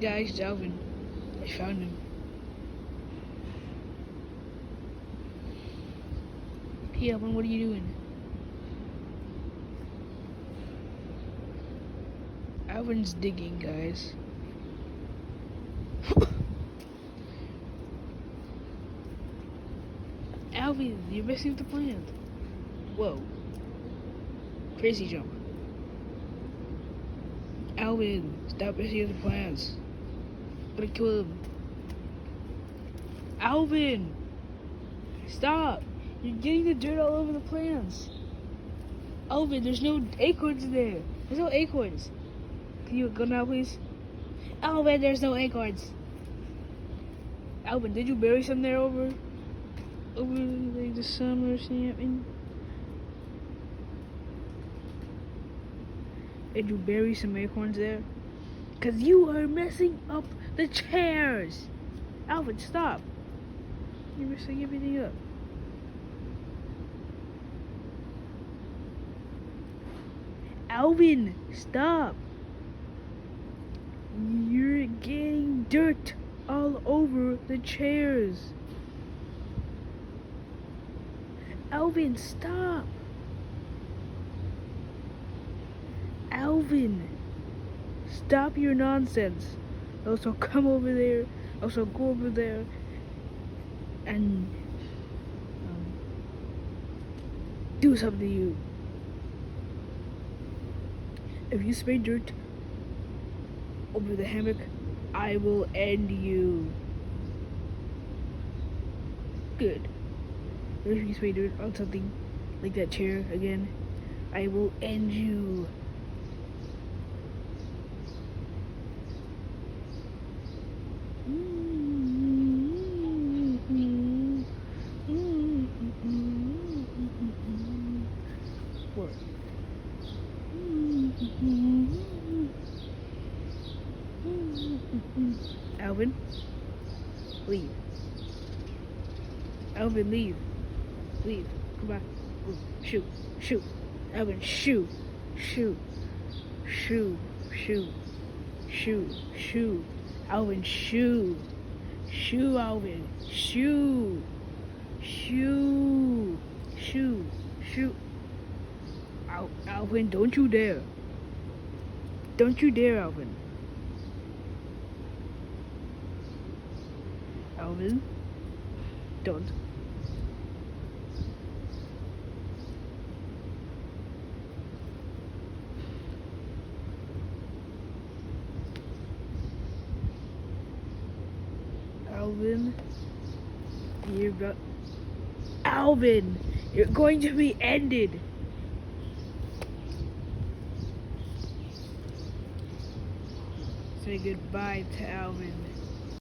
Guys, Alvin. I found him. Hey, Alvin, what are you doing? Alvin's digging, guys. Alvin, you're messing with the plant. Whoa. Crazy jump. Alvin, stop messing with the plants. I'm gonna kill him. Alvin! Stop! You're getting the dirt all over the plants. Alvin, there's no acorns in there. There's no acorns. Can you go now, please? Alvin, there's no acorns. Alvin, did you bury some there over like the summer or something? Did you bury some acorns there? Cause you are messing up the chairs. Alvin, stop. You're messing everything up. Alvin, stop. You're getting dirt all over the chairs. Alvin, stop. Alvin, stop your nonsense. Also, come over there. Also, go over there and do something to you. If you spray dirt over the hammock, I will end you. Good. If you spray dirt on something like that chair again, I will end you. Work. Alvin, leave. Alvin, leave. Leave. Come back. Shoot. Shoot. Alvin, shoot. Shoot. Shoot. Shoot. Shoot. Shoot. Alvin, shoot. Shoot, Alvin. Shoot. Shoot. Shoot. Shoot. Alvin, don't you dare. Don't you dare, Alvin. Alvin, don't. Alvin, Alvin, you're going to be ended. Say goodbye to Alvin.